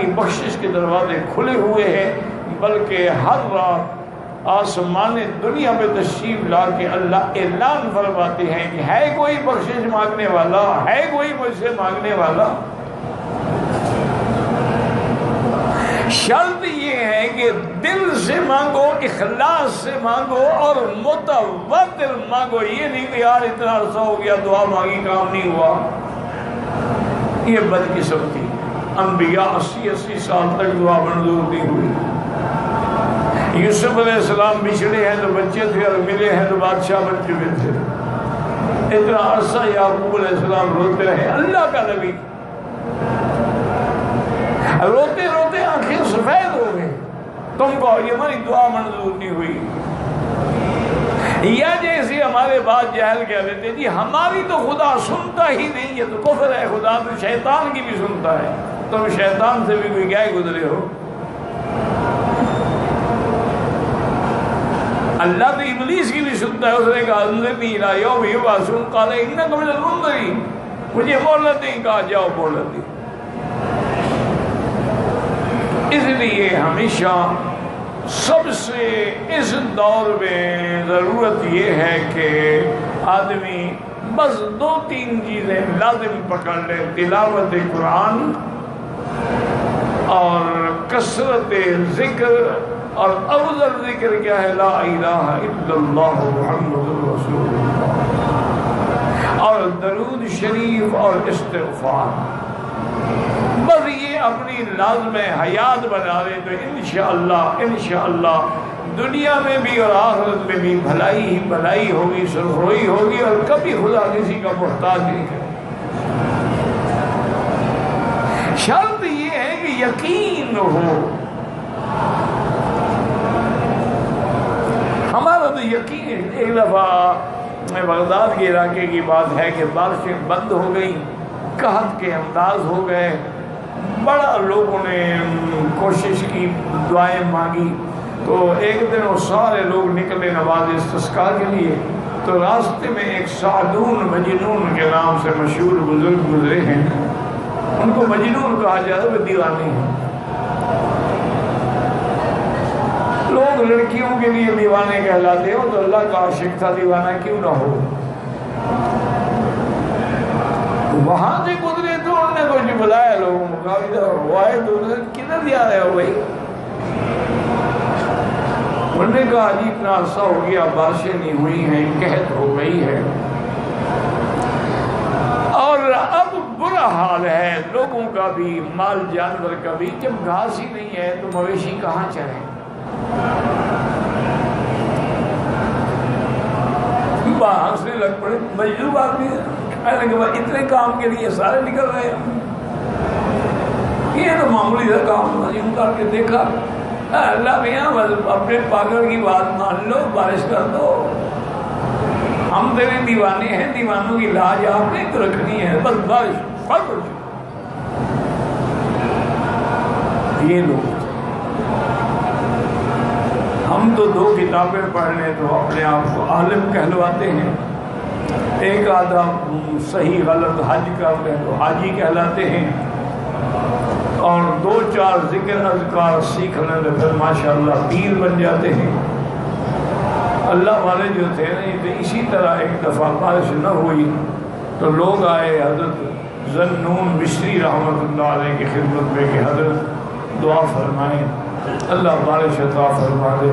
کی بخشش کے دروازے کھلے ہوئے ہیں، بلکہ ہر رات آسمان دنیا میں تشریف لا کے اللہ اعلان فرماتے ہیں کہ ہے کوئی بخشش مانگنے والا، ہے کوئی مجھ سے مانگنے والا۔ شرط یہ ہے کہ دل سے مانگو، اخلاص سے مانگو اور متواتر مانگو۔ یہ نہیں کہ یار اتنا عرصہ ہو گیا دعا مانگی کام نہیں ہوا، یہ بدقسمتی۔ انبیاء 80 سال تک دعا منظور نہیں ہوئی۔ یوسف علیہ السلام بچھڑے ہیں تو بچے تھے اور ملے ہیں تو بادشاہ بن چکے تھے۔ اتنا عرصہ یعقوب علیہ السلام روتے رہے، اللہ کا نبی روتے روتے آنکھیں سفید ہو گئی، تم کو یہ ہماری دعا منظور نہیں ہوئی۔ یا جیسے ہمارے بات جہل کہہ لیتے جی ہماری تو خدا سنتا ہی نہیں، یہ تو کفر ہے، خدا تو شیطان کی بھی سنتا ہے۔ تم شیطان سے بھی کوئی گئے گزرے ہو؟ اللہ تو ابلیس کی بھی سنتا ہے۔ اس نے کہا انظرنی الی یوم یبعثون قال انک من المنظرین، مجھے مہلت دیں، کہا جاؤ مہلت دیں۔ اس لیے ہمیشہ سب سے اس دور میں ضرورت یہ ہے کہ آدمی بس 2-3 چیزیں لازم پکڑ لے، تلاوت قرآن اور کثرت ذکر، اور افضل ذکر کیا ہے؟ لا الہ الا اللہ محمد رسول اللہ، اور درود شریف اور استغفار۔ بس یہ اپنی لازم حیات بنا لے تو انشاءاللہ دنیا میں بھی اور آخرت میں بھی بھلائی ہی بھلائی ہوگی، سرخروئی ہوگی، اور کبھی خدا کسی کا محتاج نہیں ہے۔ شرط یہ ہے کہ یقین ہو۔ ہمارا تو یقین، ایک دفعہ بغداد کے علاقے کی بات ہے کہ بارشیں بند ہو گئی، قحط کے انداز ہو گئے، بڑا لوگوں نے کوشش کی، دعائیں مانگی، تو ایک دن وہ سارے لوگ نکلے نماز استسقاء کے لیے، تو راستے میں ایک سعدون مجنون کے نام سے مشہور بزرگ گزرے ہیں، ان کو مجنون کہا جاتا ہے، وہ دیوانے ہیں۔ لوگ لڑکیوں کے لیے دیوانے کہلاتے ہو تو اللہ کا عاشق تھا، دیوانہ کیوں نہ ہو۔ وہاں سے گزرے تو انہوں نے کچھ بلایا لوگوں کو، کہا ادھر وہ آئے تو کدھر جا رہے ہو بھائی؟ انہوں نے کہا جی اتنا عرصہ ہو گیا بارشیں نہیں ہوئی ہیں، قحط ہو گئی ہے، اور اب برا حال ہے لوگوں کا بھی، مال جانور کا بھی، جب گھاس ہی نہیں ہے تو مویشی کہاں چریں؟ ہنسنے لگ پڑے، مجذوب آدمی اتنے کام کے لیے سارے نکل رہے ہیں، یہ تو معمولی سا کام ان کر کے دیکھا، اللہ میاں اپنے پاگل کی بات مان لو، بارش کر دو، ہم تیرے دیوانے ہیں، دیوانوں کی لاج آپ نے تو رکھنی ہے، بس بارش پڑ۔ یہ لوگ ہم تو 2 کتابیں پڑھ لیں تو اپنے آپ کو عالم کہلواتے ہیں، ایک آدھا صحیح غلط حج کر لیں تو حاجی کہلاتے ہیں، اور 2-4 ذکر اذکار سیکھ لیں تو پھر ماشاءاللہ پیر بن جاتے ہیں۔ اللہ والے جو تھے نا، اسی طرح ایک دفعہ بارش نہ ہوئی تو لوگ آئے حضرت ذنون مصری رحمۃ اللہ علیہ کی خدمت میں کہ حضرت دعا فرمائیں، اللہ بارش عطا فرما دے۔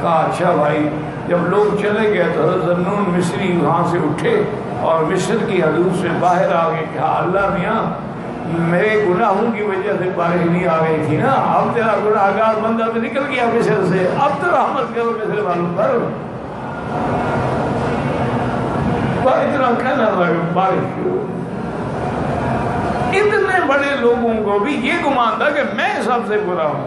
کہا اچھا بھائی، جب لوگ چلے گئے تو حضرت ذنون مصری وہاں سے اٹھے اور مصر کی حدود سے باہر آ گئے، کہا اللہ میاں میرے گناہوں کی وجہ سے بارش نہیں آ گئی تھی نا، اب تیرا گناہ گار بندہ تو نکل گیا مصر سے، اب تو رحمت کرو مصر والوں پر۔ اتنا کہنا تھا کہ بارش شروع۔ اتنے بڑے لوگوں کو بھی یہ گمان تھا کہ میں سب سے برا ہوں۔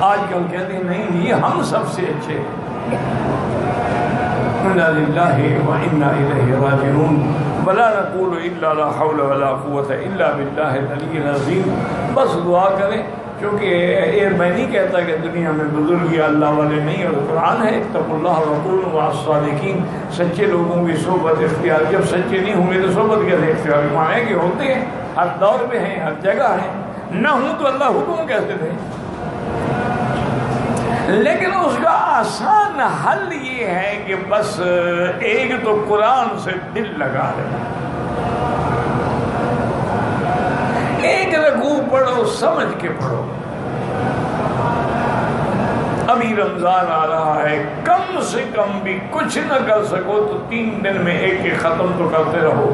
آج کل کہتے ہیں نہیں یہ ہم سب سے اچھے، انا للہ و انا الیہ راجعون، ولا نقول الا لا حول ولا قوة الا باللہ العلی العظیم۔ بس دعا کریں، کیونکہ یہ میں نہیں کہتا کہ دنیا میں بزرگ یا اللہ والے نہیں، اور قرآن ہے اتقوا اللہ وکونوا مع الصادقین، سچے لوگوں کی صحبت اختیار، جب سچے نہیں ہوں گے تو صحبت کیسے اختیار؟ مانے کہ ہوتے ہیں ہر دور میں ہیں، ہر جگہ ہیں، نہ ہوں تو اللہ حکم کیسے دے؟ لیکن اس کا آسان حل یہ ہے کہ بس ایک تو قرآن سے دل لگا لے، ایک رکوع پڑھو، سمجھ کے پڑھو۔ ابھی رمضان آ رہا ہے، کم سے کم بھی کچھ نہ کر سکو تو 3 دن میں ایک ختم تو کرتے رہو۔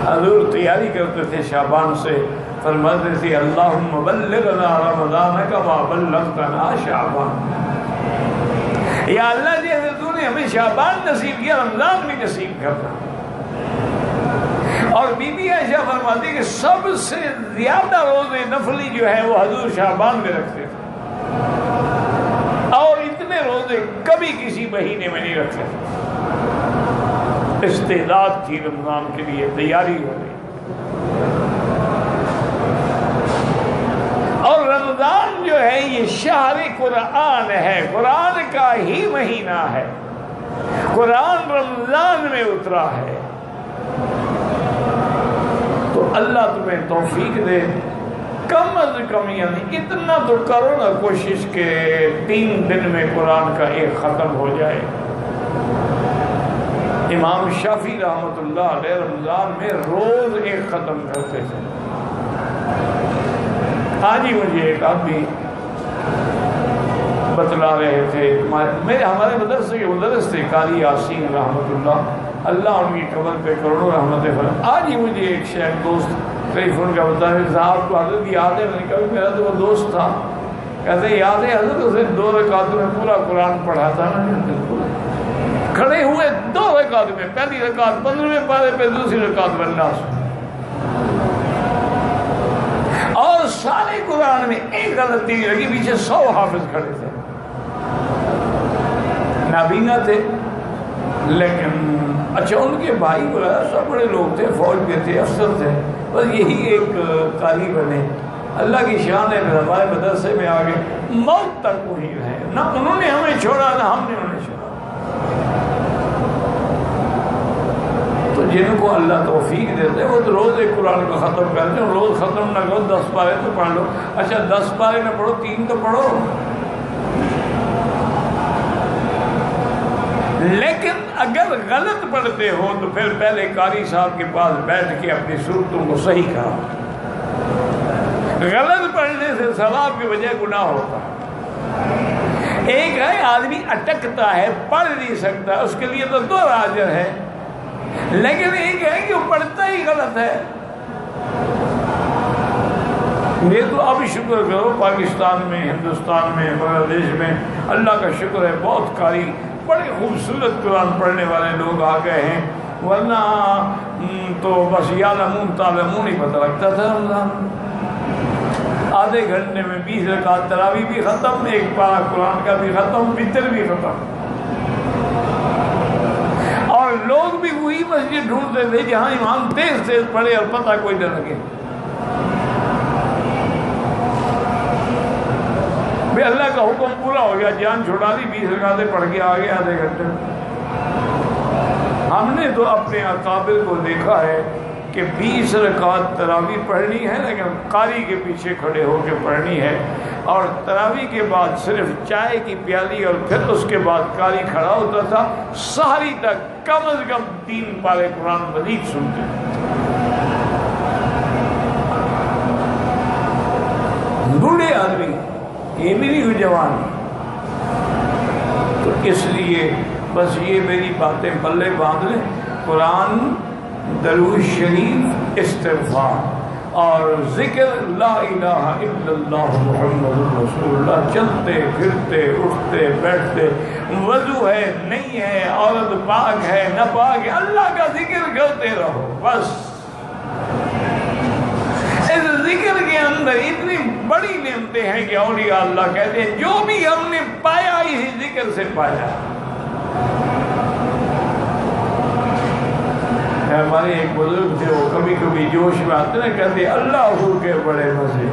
حضور تیاری کرتے تھے شعبان سے، فرماتے تھے اللہم بلغنا رمضان کما بلغتنا شعبان، یا اللہ جیسے تو نے ہمیں شعبان نصیب کیا، رمضان بھی نصیب کرنا۔ اور بی بی عائشہ فرماتی کہ سب سے زیادہ روزے نفلی جو ہے وہ حضور شعبان میں رکھتے تھے، اور اتنے روزے کبھی کسی مہینے میں نہیں رکھتے تھے۔ استعداد تھی رمضان کے لیے، تیاری ہو گئی۔ اور رمضان جو ہے یہ شہر قرآن ہے، قرآن کا ہی مہینہ ہے، قرآن رمضان میں اترا ہے۔ تو اللہ تمہیں توفیق دے، کم از کم یعنی اتنا تو کرو نا کوشش کہ 3 دن میں قرآن کا ایک ختم ہو جائے۔ امام شافعی رحمۃ اللہ علیہ رمضان میں روز ایک ختم کرتے تھے۔ آج ہی مجھے ایک آدمی بتلا رہے تھے، ہمارے مدرسے کے مدرس تھے قاری یاسین رحمۃ اللہ ان کی قبر پہ کروڑوں رحمت فرمائے۔ آج ہی مجھے ایک شیخ دوست ٹیلی فون کا بتا رہے صاحب کو حضرت یاد ہے؟ میں نے کہا میرا تو وہ دوست تھا، کہتے یاد ہے حضرت اسے 2 رکعتوں میں پورا قرآن پڑھا تھا نا؟ بالکل کھڑے ہوئے 2 رکعت میں، پہلی رکعت 15ویں پارے پہ، دوسری رکعت بالناس، اور سارے قرآن میں ایک غلطی نہیں لگی، پیچھے 100 حافظ کھڑے تھے، نابینا تھے لیکن اچھا ان کے بھائی بولا سب بڑے لوگ تھے، فوج کے تھے، افسر تھے، بس یہی ایک قاری بنے۔ اللہ کی شان ہے، پھر ہمارے مدرسے میں آگے موت تک وہی رہے، نہ انہوں نے ہمیں چھوڑا نہ ہم نے انہیں چھوڑا۔ تو جن کو اللہ توفیق دیتے وہ تو روز ایک قرآن کو ختم کرتے ہیں، روز ختم نہ کرو 10 پارے تو پڑھ لو، اچھا 10 پارے نہ پڑھو 3 تو پڑھو۔ لیکن اگر غلط پڑھتے ہو تو پھر پہلے قاری صاحب کے پاس بیٹھ کے اپنی صورتوں کو صحیح کرو۔ غلط پڑھنے سے ثواب کی بجائے گناہ ہوتا ہے۔ ایک ہے آدمی اٹکتا ہے، پڑھ نہیں سکتا، اس کے لیے تو 2 اجر ہے، لیکن ایک ہے کہ وہ پڑھتا ہی غلط ہے۔ یہ تو اب شکر کرو پاکستان میں، ہندوستان میں، بنگلہ دیش میں اللہ کا شکر ہے بہت قاری بڑے خوبصورت قرآن پڑھنے والے لوگ آ گئے ہیں، ورنہ تو بس یعلمون تعلمون ہی پتہ لگتا تھا رمضان۔ آدھے گھنٹے میں 20 رکعت تراویح بھی ختم، 1 پارہ قرآن کا بھی ختم، وتر بھی ختم، اور لوگ بھی وہی مسجد ڈھونڈتے تھے جہاں امام تیز تیز پڑھے اور پتہ کوئی نہ لگے۔ بھئی اللہ کا حکم پورا ہو گیا، جان چھوڑا دی، 20 رکعتیں پڑھ کے آگے آدھے گھنٹے۔ ہم نے تو اپنے اکابر کو دیکھا ہے کہ 20 رکعت تراویح پڑھنی ہے، لیکن قاری کے پیچھے کھڑے ہو کے پڑھنی ہے، اور تراویح کے بعد صرف چائے کی پیالی، اور پھر اس کے بعد قاری کھڑا ہوتا تھا، سحری تک کم از کم 3 پارے قرآن مجید سنتے تھے۔ بوڑھے آدمی، یہ بھی نہیں ہوئی جوان، تو اس لیے بس یہ میری باتیں پلے باندھ لیں، قرآن، درود شریف، استغفار اور ذکر لا الہ الا اللہ محمد رسول اللہ، چلتے پھرتے اٹھتے بیٹھتے، وضو ہے نہیں ہے، عورت پاک ہے نہ پاک ہے، اللہ کا ذکر کرتے رہو بس۔ اس ذکر کے اندر اتنی بڑی نعمتیں ہیں کہ اولیاء اللہ کہتے ہیں جو بھی ہم نے پایا اسی ذکر سے پایا۔ ہمارے ایک بزرگ تھے، وہ کبھی کبھی جوش میں آتے نا، کہتے اللہ کے بڑے مزے،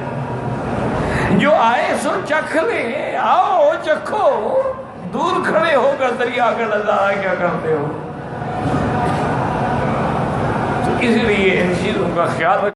جو آئے سو چکھ لے، آؤ چکھو، دور کھڑے ہو کر دریا کا نظارہ کیا کرتے ہو۔ تو اس لیے ان چیزوں کا خیال رکھ